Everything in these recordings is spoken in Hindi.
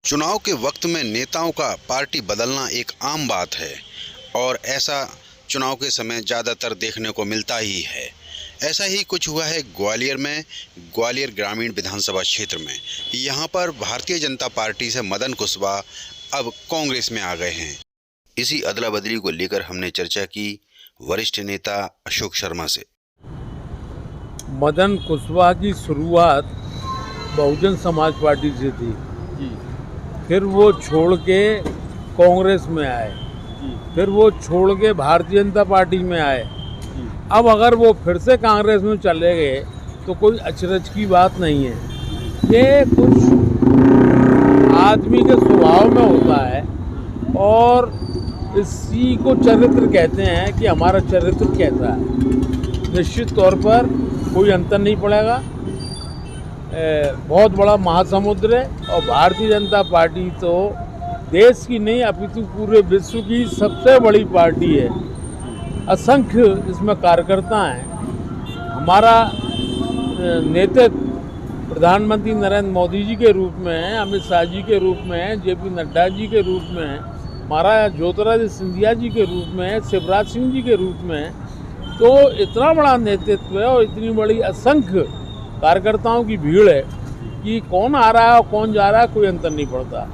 चुनाव के वक्त में नेताओं का पार्टी बदलना एक आम बात है और ऐसा चुनाव के समय ज़्यादातर देखने को मिलता ही है। ऐसा ही कुछ हुआ है ग्वालियर में, ग्वालियर ग्रामीण विधानसभा क्षेत्र में। यहाँ पर भारतीय जनता पार्टी से मदन कुशवाहा अब कांग्रेस में आ गए हैं। इसी अदला बदली को लेकर हमने चर्चा की वरिष्ठ नेता अशोक शर्मा से। मदन कुशवाहा की शुरुआत बहुजन समाज पार्टी से थी जी। फिर वो छोड़ के कांग्रेस में आए, फिर वो छोड़ के भारतीय जनता पार्टी में आए। अब अगर वो फिर से कांग्रेस में चले गए तो कोई अचरज की बात नहीं है। ये कुछ आदमी के स्वभाव में होता है और इसी को चरित्र कहते हैं कि हमारा चरित्र कैसा है। निश्चित तौर पर कोई अंतर नहीं पड़ेगा। बहुत बड़ा महासमुद्र है और भारतीय जनता पार्टी तो देश की नहीं अपितु पूरे विश्व की सबसे बड़ी पार्टी है। असंख्य इसमें कार्यकर्ता हैं। हमारा नेतृत्व प्रधानमंत्री नरेंद्र मोदी जी के रूप में है, अमित शाह जी के रूप में है, जेपी नड्डा जी के रूप में है, महाराज ज्योतिरादित्य सिंधिया जी के रूप में है, शिवराज सिंह जी के रूप में है। तो इतना बड़ा नेतृत्व है और इतनी बड़ी असंख्य कार्यकर्ताओं की भीड़ है कि कौन आ रहा है और कौन जा रहा है कोई अंतर नहीं पड़ता।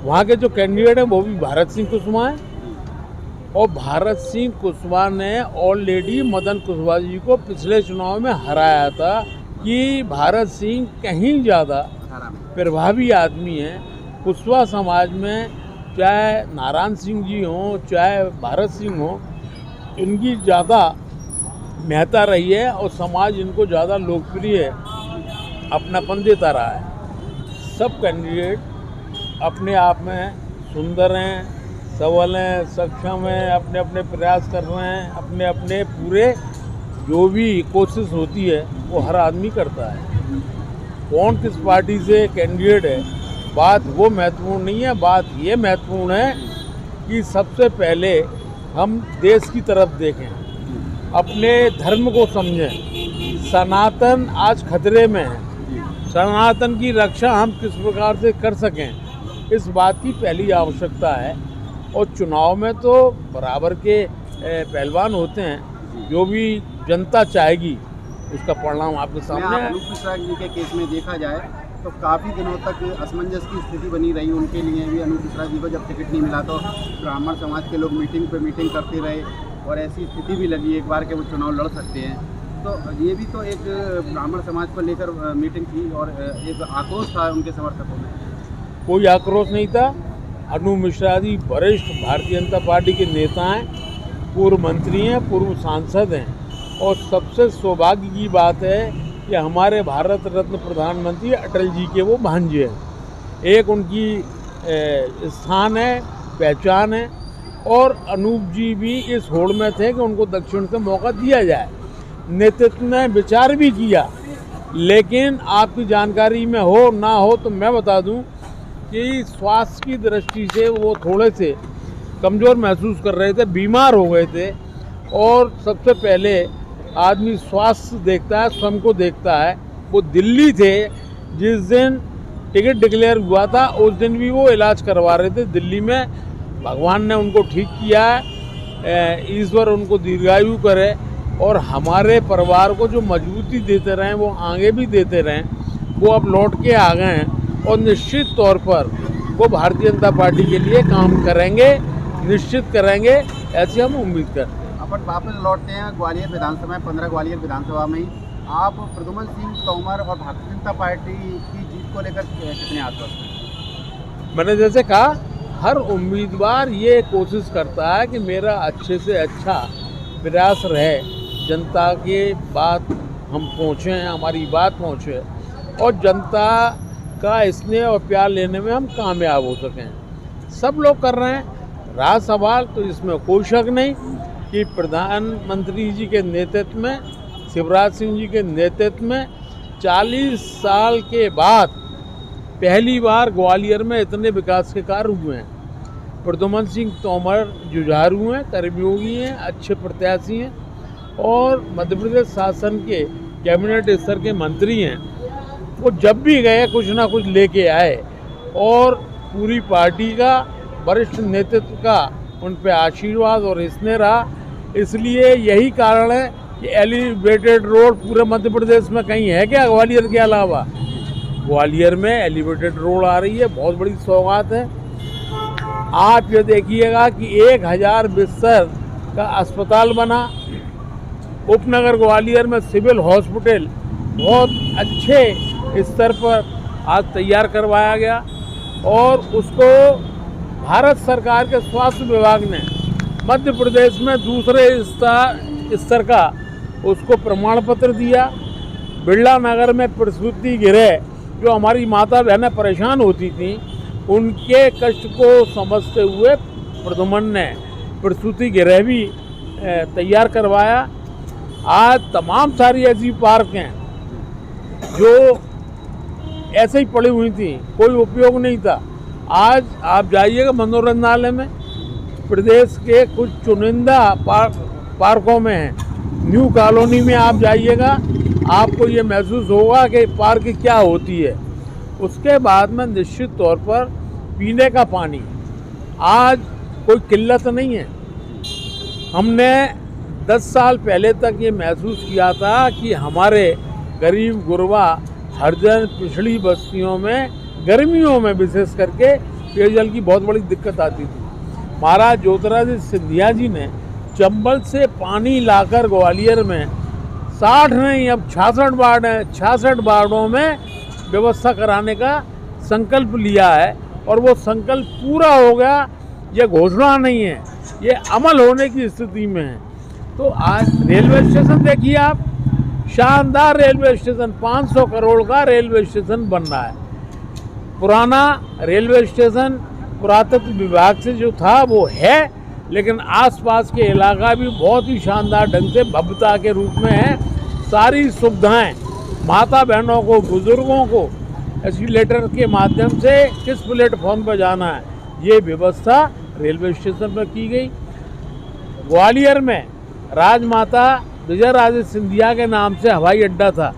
वहाँ के जो कैंडिडेट हैं वो भी भारत सिंह कुशवाहा हैं और भारत सिंह कुशवाहा ने ऑलरेडी मदन कुशवाहा जी को पिछले चुनाव में हराया था कि भारत सिंह कहीं ज़्यादा प्रभावी आदमी हैं। कुशवाहा समाज में चाहे नारायण सिंह जी हों चाहे भारत सिंह हों, इनकी ज़्यादा महत्ता रही है और समाज इनको ज़्यादा लोकप्रिय अपनापन देता रहा है। सब कैंडिडेट अपने आप में सुंदर हैं, सबल हैं, सक्षम हैं, अपने अपने प्रयास कर रहे हैं, अपने अपने पूरे जो भी कोशिश होती है वो हर आदमी करता है। कौन किस पार्टी से कैंडिडेट है बात वो महत्वपूर्ण नहीं है। बात ये महत्वपूर्ण है कि सबसे पहले हम देश की तरफ देखें, अपने धर्म को समझें। सनातन आज खतरे में है, सनातन की रक्षा हम किस प्रकार से कर सकें इस बात की पहली आवश्यकता है। और चुनाव में तो बराबर के पहलवान होते हैं, जो भी जनता चाहेगी उसका परिणाम आपके सामने है। अनूप मिश्रा जी के केस में देखा जाए तो काफ़ी दिनों तक असमंजस की स्थिति बनी रही उनके लिए भी। अनूप मिश्रा जी को जब टिकट नहीं मिला तो ब्राह्मण समाज के लोग मीटिंग पे मीटिंग करते रहे और ऐसी स्थिति भी लगी एक बार के वो चुनाव लड़ सकते हैं। तो ये भी तो एक ब्राह्मण समाज को लेकर मीटिंग थी और एक आक्रोश था उनके समर्थकों में। कोई आक्रोश नहीं था। अनूप मिश्रा जी वरिष्ठ भारतीय जनता पार्टी के नेता हैं, पूर्व मंत्री हैं, पूर्व सांसद हैं और सबसे सौभाग्य की बात है कि हमारे भारत रत्न प्रधानमंत्री अटल जी के वो भांजे हैं। एक उनकी स्थान है, पहचान है और अनूप जी भी इस होड़ में थे कि उनको दक्षिण से मौका दिया जाए। नेतृत्व ने विचार भी किया, लेकिन आपकी जानकारी में हो ना हो तो मैं बता दूं कि स्वास्थ्य की दृष्टि से वो थोड़े से कमज़ोर महसूस कर रहे थे, बीमार हो गए थे। और सबसे पहले आदमी स्वास्थ्य देखता है, स्वयं को देखता है। वो दिल्ली थे जिस दिन टिकट डिक्लेयर हुआ था, उस दिन भी वो इलाज करवा रहे थे दिल्ली में। भगवान ने उनको ठीक किया है, ईश्वर उनको दीर्घायु करे और हमारे परिवार को जो मजबूती देते रहें वो आगे भी देते रहें। वो अब लौट के आ गए हैं और निश्चित तौर पर वो भारतीय जनता पार्टी के लिए काम करेंगे, निश्चित करेंगे, ऐसी हम उम्मीद करते हैं। अपन वापस लौटते हैं ग्वालियर विधानसभा 15 ग्वालियर विधानसभा में ही आप प्रद्युमन सिंह तोमर और भारतीय जनता पार्टी की जीत को लेकर कितने आश्वस्त हैं? मैंने जैसे कहा, हर उम्मीदवार ये कोशिश करता है कि मेरा अच्छे से अच्छा प्रयास रहे, जनता के बात हम पहुँचें, हमारी बात पहुँचे और जनता का स्नेह और प्यार लेने में हम कामयाब हो सकें। सब लोग कर रहे हैं। रहा सवाल तो इसमें कोई शक नहीं कि प्रधानमंत्री जी के नेतृत्व में, शिवराज सिंह जी के नेतृत्व में 40 साल के बाद पहली बार ग्वालियर में इतने विकास के कार्य हुए हैं। प्रद्युमन सिंह तोमर जुझारू हैं, कर्मयोगी हैं, अच्छे प्रत्याशी हैं और मध्य प्रदेश शासन के कैबिनेट स्तर के मंत्री हैं। वो जब भी गए कुछ ना कुछ लेके आए और पूरी पार्टी का वरिष्ठ नेतृत्व का उन पे आशीर्वाद और स्नेह रहा। इसलिए यही कारण है कि एलिवेटेड रोड पूरे मध्य प्रदेश में कहीं है क्या ग्वालियर के अलावा? ग्वालियर में एलिवेटेड रोड आ रही है, बहुत बड़ी सौगात है। आप ये देखिएगा कि 1000 बिस्तर का अस्पताल बना, उपनगर ग्वालियर में सिविल हॉस्पिटल बहुत अच्छे स्तर पर आज तैयार करवाया गया और उसको भारत सरकार के स्वास्थ्य विभाग ने मध्य प्रदेश में दूसरे स्तर का उसको प्रमाण पत्र दिया। बिरला नगर में प्रसूति गृह, जो हमारी माता बहनें परेशान होती थी, उनके कष्ट को समझते हुए प्रदुमन ने प्रसूति गृह भी तैयार करवाया। आज तमाम सारी ऐसी पार्क हैं जो ऐसे ही पड़ी हुई थी, कोई उपयोग नहीं था। आज आप जाइएगा मनोरंजनालय में, प्रदेश के कुछ चुनिंदा पार्कों में हैं। न्यू कॉलोनी में आप जाइएगा, आपको ये महसूस होगा कि पार्क क्या होती है। उसके बाद में निश्चित तौर पर पीने का पानी आज कोई किल्लत नहीं है। हमने 10 साल पहले तक ये महसूस किया था कि हमारे गरीब गुरबा हरिजन पिछड़ी बस्तियों में गर्मियों में विशेष करके पेयजल की बहुत बड़ी दिक्कत आती थी। महाराज ज्योतिरादित्य सिंधिया जी ने चंबल से पानी लाकर ग्वालियर में 60 नहीं अब 66 वार्ड हैं, 66 वार्डों में व्यवस्था कराने का संकल्प लिया है और वो संकल्प पूरा हो गया। ये घोषणा नहीं है, ये अमल होने की स्थिति में है। तो आज रेलवे स्टेशन देखिए आप, शानदार रेलवे स्टेशन, 500 करोड़ का रेलवे स्टेशन बन रहा है। पुराना रेलवे स्टेशन पुरातत्व विभाग से जो था वो है, लेकिन आसपास के इलाका भी बहुत ही शानदार ढंग से भव्यता के रूप में है। सारी सुविधाएं माता बहनों को, बुजुर्गों को एस्केलेटर के माध्यम से किस प्लेटफॉर्म पर जाना है, ये व्यवस्था रेलवे स्टेशन पर की गई। ग्वालियर में राजमाता विजयराजे सिंधिया के नाम से हवाई अड्डा था,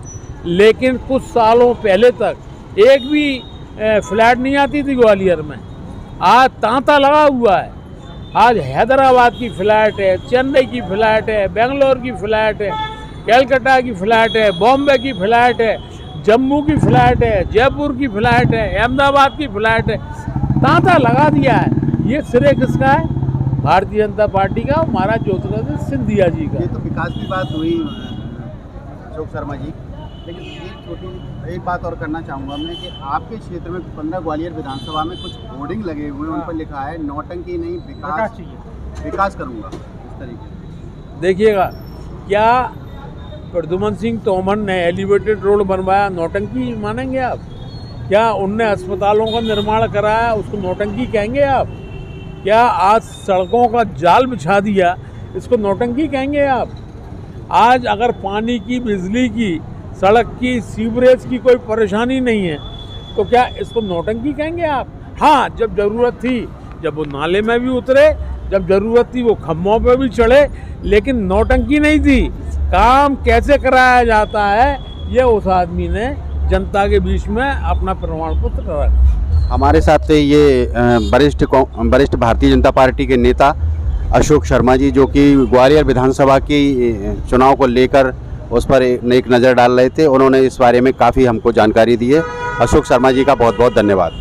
लेकिन कुछ सालों पहले तक एक भी फ्लैट नहीं आती थी ग्वालियर में। आज तांता लगा हुआ है। आज हैदराबाद की फ़्लैट है, चेन्नई की फ़्लैट है, बेंगलोर की फ़्लैट है, कलकत्ता की फ़्लैट है, बॉम्बे की फ़्लैट है, जम्मू की फ़्लैट है, जयपुर की फ़्लैट है, अहमदाबाद की फ़्लैट है। तांता लगा दिया है। ये श्रेय किसका है? भारतीय जनता पार्टी का, महाराज ज्योतिरादित्य सिंधिया जी का। ये तो विकास की बात हुई अशोक शर्मा जी, लेकिन एक बात और करना चाहूँगा मैं कि आपके क्षेत्र में 15 ग्वालियर विधानसभा में कुछ होर्डिंग लगे हुए हैं, उन पर लिखा है नौटंकी नहीं विकास करूँगा। इस तरीके से देखिएगा, क्या प्रद्युमन सिंह तोमर ने एलिवेटेड रोड बनवाया नौटंकी मानेंगे आप? क्या उनने अस्पतालों का निर्माण कराया उसको नौटंकी कहेंगे आप? क्या आज सड़कों का जाल बिछा दिया इसको नौटंकी कहेंगे आप? आज अगर पानी की, बिजली की, सड़क की, सीवरेज की कोई परेशानी नहीं है तो क्या इसको नौटंकी कहेंगे आप? हाँ, जब ज़रूरत थी, जब वो नाले में भी उतरे, जब ज़रूरत थी वो खम्भों पे भी चढ़े, लेकिन नौटंकी नहीं थी। काम कैसे कराया जाता है ये उस आदमी ने जनता के बीच में अपना प्रमाण पत्र रखा। हमारे साथ ये वरिष्ठ भारतीय जनता पार्टी के नेता अशोक शर्मा जी, जो कि ग्वालियर विधानसभा की चुनाव को लेकर उस पर एक नज़र डाल रहे थे, उन्होंने इस बारे में काफ़ी हमको जानकारी दी है। अशोक शर्मा जी का बहुत बहुत धन्यवाद।